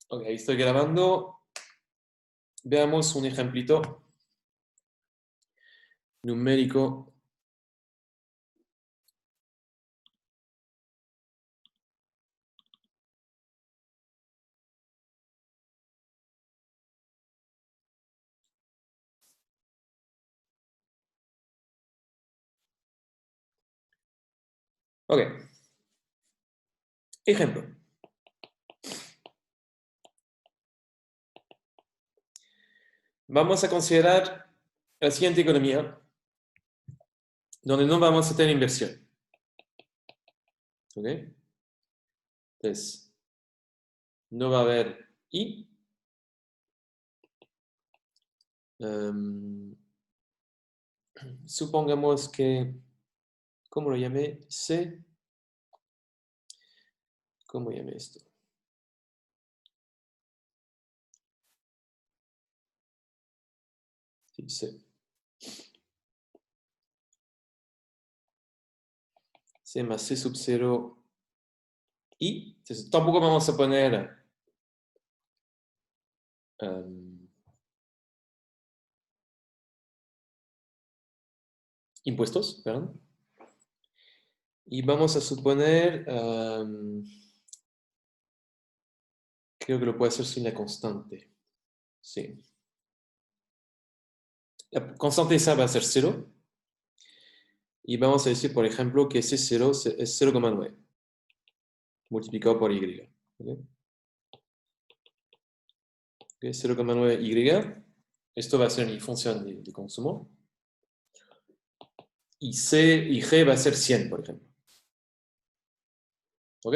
Ok, estoy grabando. Veamos un ejemplito numérico. Ok, ejemplo. Vamos a considerar la siguiente economía, donde no vamos a tener inversión. Ok, entonces, no va a haber I. Supongamos que, ¿cómo lo llamé? C. ¿Cómo llamé esto? Sí, C. C más C sub 0 I. Entonces, tampoco vamos a poner impuestos, perdón. Y vamos a suponer, creo que lo puedo hacer sin la constante. Sí. La constante esa va a ser 0. Y vamos a decir, por ejemplo, que ese 0 es 0,9 multiplicado por y. ¿Okay? 0,9y. Esto va a ser mi función de consumo. Y C y G va a ser 100, por ejemplo. ¿Ok?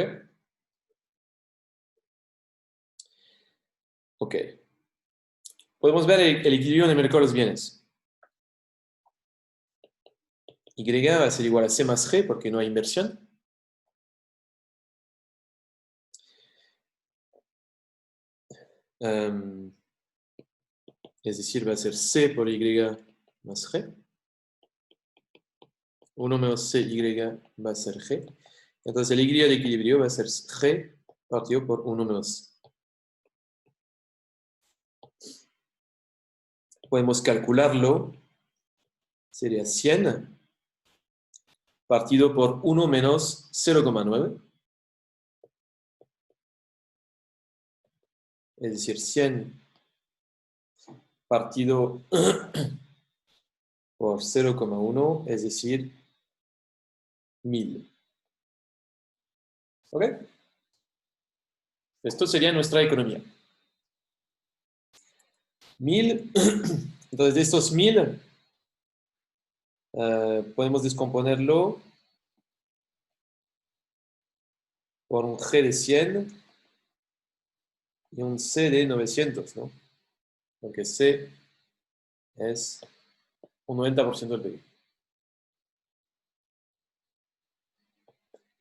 Ok. Podemos ver el equilibrio en el mercado de los bienes. Y va a ser igual a C más G porque no hay inversión. Es decir, va a ser C por Y más G. 1 menos CY va a ser G. Entonces el Y de equilibrio va a ser G partido por 1 menos. Podemos calcularlo. Sería 100 partido por 1 menos 0,9. Es decir, 100 partido por 0,1, es decir, 1000. ¿Ok? Esto sería nuestra economía. 1000. Entonces, de estos 1000, podemos descomponerlo por un G de 100 y un C de 900, ¿no? Porque C es un 90% del PIB.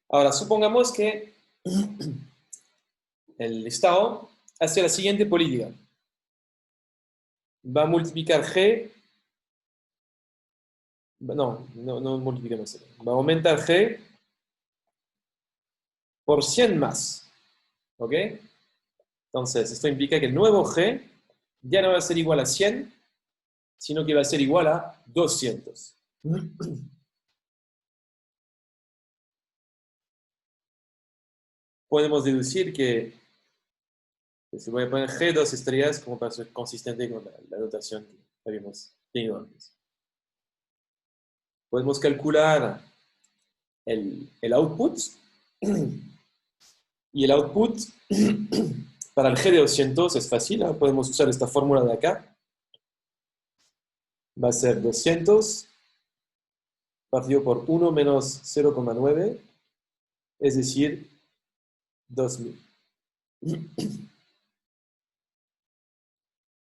Ahora, supongamos que el Estado hace la siguiente política. Va a multiplicar G. No multipliquemos. Va a aumentar G por 100 más. ¿Ok? Entonces, esto implica que el nuevo G ya no va a ser igual a 100, sino que va a ser igual a 200. Podemos deducir que se voy a poner G 2 estrellas como para ser consistente con la notación que habíamos tenido antes. Podemos calcular el output. Y el output para el G de 200 es fácil, ¿no? Podemos usar esta fórmula de acá. Va a ser 200 partido por 1 menos 0,9, es decir, 2000.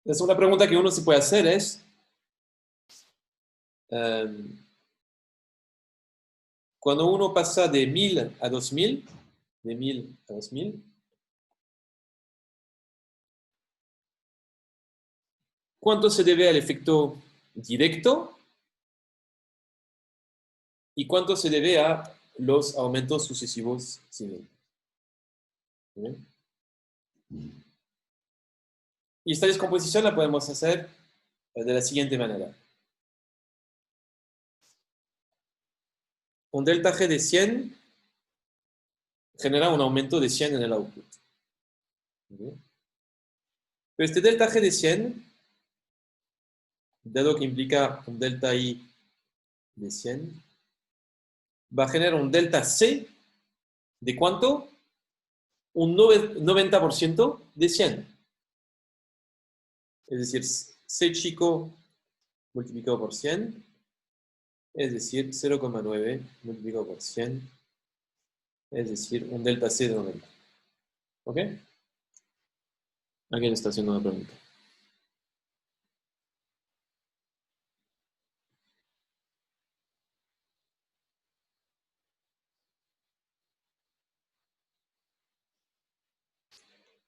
Entonces, una pregunta que uno se puede hacer es, cuando uno pasa de 1000 a 2000, de 1000 a 2000, ¿cuánto se debe al efecto directo? ¿Y cuánto se debe a los aumentos sucesivos siguientes? ¿Bien? Y esta descomposición la podemos hacer de la siguiente manera. Un delta G de 100 genera un aumento de 100 en el output. Pero este delta G de 100, dado que implica un delta I de 100, va a generar un delta C de ¿cuánto? Un 90% de 100. Es decir, C chico multiplicado por 100, es decir, 0,9 multiplicado por 100, es decir, un delta C de 90. ¿Ok? Alguien está haciendo una pregunta.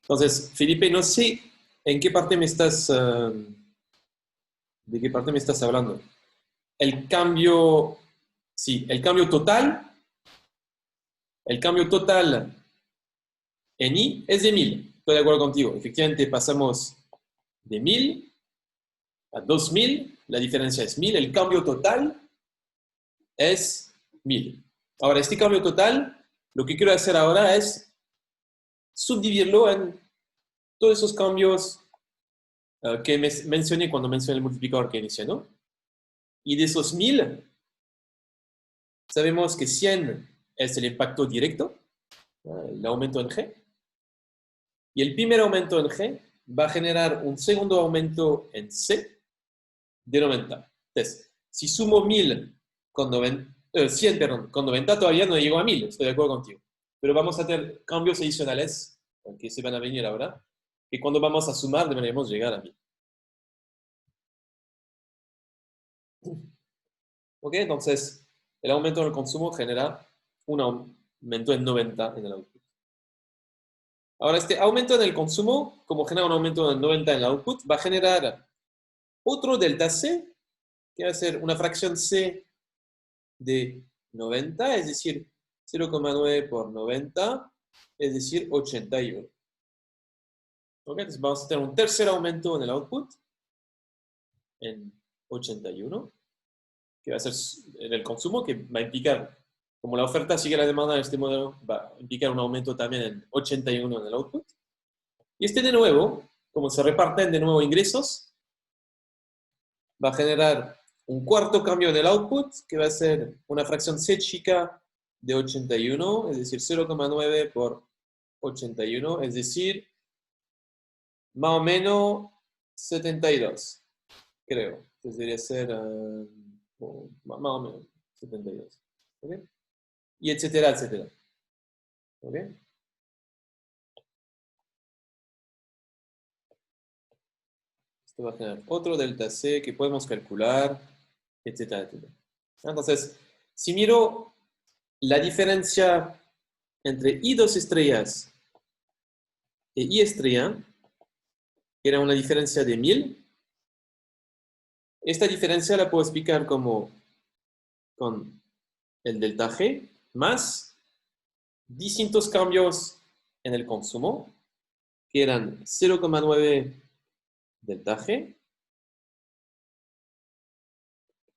Entonces, Felipe, no sé en qué parte me estás, de qué parte me estás hablando. El cambio, sí, el cambio total en I es de 1000. Estoy de acuerdo contigo. Efectivamente, pasamos de 1000 a 2000. La diferencia es 1000. El cambio total es 1000. Ahora, este cambio total, lo que quiero hacer ahora es subdividirlo en todos esos cambios que mencioné cuando mencioné el multiplicador que inicié, ¿no? Y de esos 1000, sabemos que 100 es el impacto directo, el aumento en G. Y el primer aumento en G va a generar un segundo aumento en C de 90. Entonces, si sumo 1000 con 90, 100, perdón, con 90 todavía no llego a 1000, estoy de acuerdo contigo. Pero vamos a tener cambios adicionales que se van a venir ahora, que cuando vamos a sumar deberemos llegar a 1000. ¿Ok? Entonces, el aumento en el consumo genera un aumento en 90 en el output. Ahora, este aumento en el consumo, como genera un aumento en 90 en el output, va a generar otro delta C, que va a ser una fracción C de 90, es decir, 0,9 por 90, es decir, 81. ¿Ok? Entonces vamos a tener un tercer aumento en el output, en 81, que va a ser en el consumo, que va a implicar, como la oferta sigue la demanda en este modelo, va a implicar un aumento también en 81 en el output. Y este de nuevo, como se reparten de nuevo ingresos, va a generar un cuarto cambio en el output, que va a ser una fracción C chica de 81, es decir, 0,9 por 81, es decir, más o menos 72, creo. Entonces debería ser más o menos 72. ¿Okay? Y etcétera, etcétera. ¿Okay? Esto va a generar otro delta C que podemos calcular, etcétera, etcétera. Entonces, si miro la diferencia entre I2 estrellas e I estrella, que era una diferencia de 1000, esta diferencia la puedo explicar como con el delta G más distintos cambios en el consumo, que eran 0,9 delta G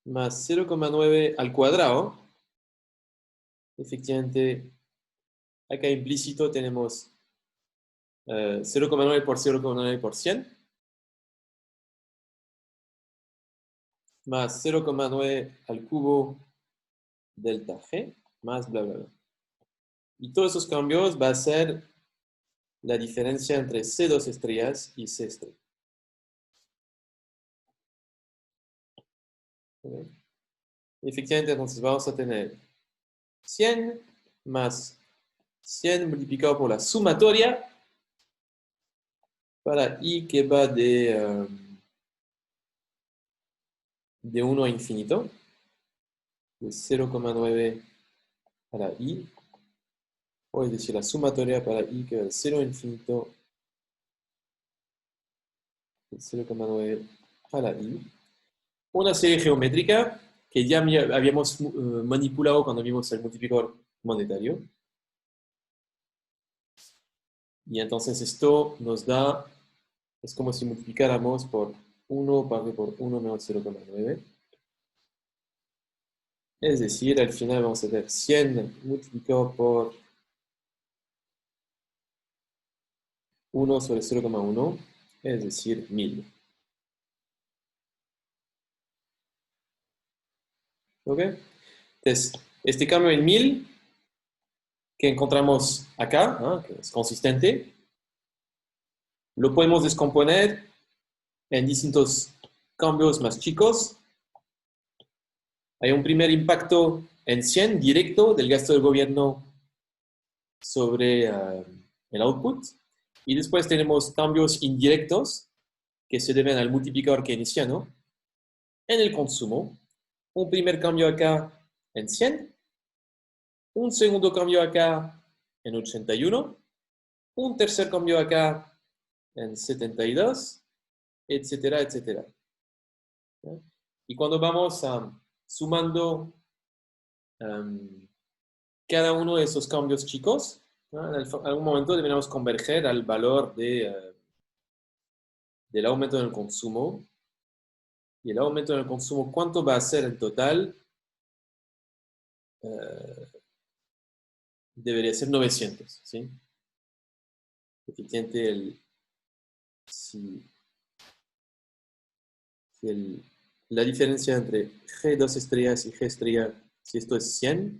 más 0,9 al cuadrado. Efectivamente, acá implícito tenemos 0,9 por 0,9 por 100, más 0,9 al cubo delta G, más bla, bla, bla. Y todos esos cambios va a ser la diferencia entre C2 estrellas y C estrella. ¿Okay? Efectivamente, entonces vamos a tener 100 más 100 multiplicado por la sumatoria para I que va de 1 a infinito, de 0,9 para I, o es decir, la sumatoria para I que va de 0 a infinito, de 0,9 para I. Una serie geométrica que ya habíamos manipulado cuando vimos el multiplicador monetario. Y entonces esto nos da Es como si multiplicáramos por 1 partido por 1 menos 0,9. Es decir, al final vamos a tener 100 multiplicado por 1 sobre 0,1, es decir, 1000. ¿Ok? Entonces, este cambio en 1000 que encontramos acá, ¿no? Que es consistente, lo podemos descomponer en distintos cambios más chicos. Hay un primer impacto en 100 directo del gasto del gobierno sobre el output. Y después tenemos cambios indirectos que se deben al multiplicador keynesiano en el consumo. Un primer cambio acá en 100, un segundo cambio acá en 81, un tercer cambio acá en 72, etcétera, etcétera. ¿Sí? Y cuando vamos sumando cada uno de esos cambios chicos, ¿no? En algún momento deberíamos converger al valor del aumento en el consumo. Y el aumento en el consumo, ¿cuánto va a ser en total? Debería ser 900, ¿sí? Efectivamente, si la diferencia entre G2 estrellas y G estrella, si esto es 100,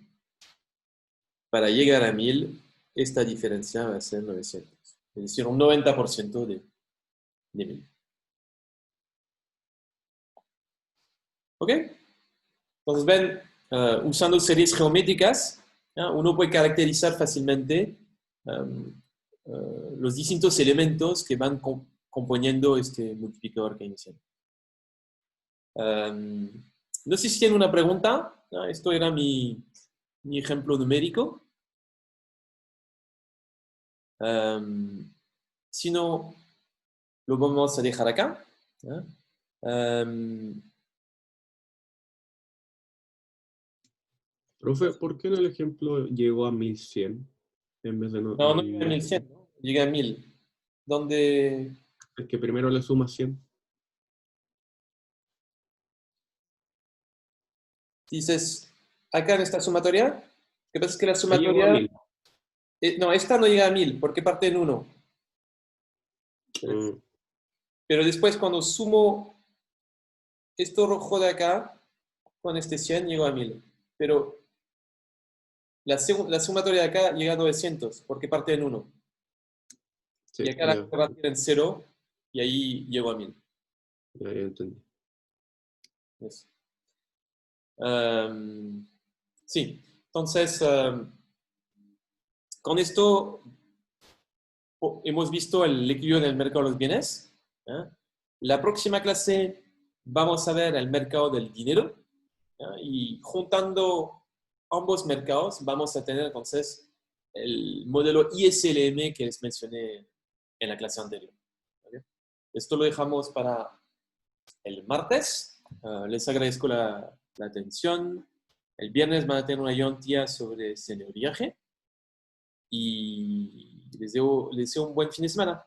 para llegar a 1000, esta diferencia va a ser 900. Es decir, un 90% de 1000. ¿Ok? Entonces, ven, usando series geométricas, ¿ya? Uno puede caracterizar fácilmente los distintos elementos que van componiendo este multiplicador keynesiano. No sé si tienen una pregunta. Esto era mi ejemplo numérico. Si no, lo vamos a dejar acá. Profe, ¿por qué en el ejemplo llegó a 1100 en vez de no llega a 1100, ¿no? Llega a 1000. Donde Es que primero le suma 100. dices, acá en esta sumatoria, lo que pasa es que la Ahí llegó a sumatoria, 1000. no, esta no llega a 1000 porque parte en 1. Pero después cuando sumo esto rojo de acá, con este 100 llego a 1000. Pero la sumatoria de acá llega a 900 porque parte en 1. Sí, Y acá la ya, voy a partir en 0 y ahí llego a 1000. ya entendí. Eso. Sí, entonces, con esto hemos visto el equilibrio del mercado de los bienes. ¿Ya? La próxima clase vamos a ver el mercado del dinero. ¿Ya? Y juntando ambos mercados vamos a tener entonces el modelo ISLM que les mencioné en la clase anterior. ¿Vale? Esto lo dejamos para el martes. Les agradezco la atención. El viernes van a tener una guía sobre senior viaje y les deseo un buen fin de semana.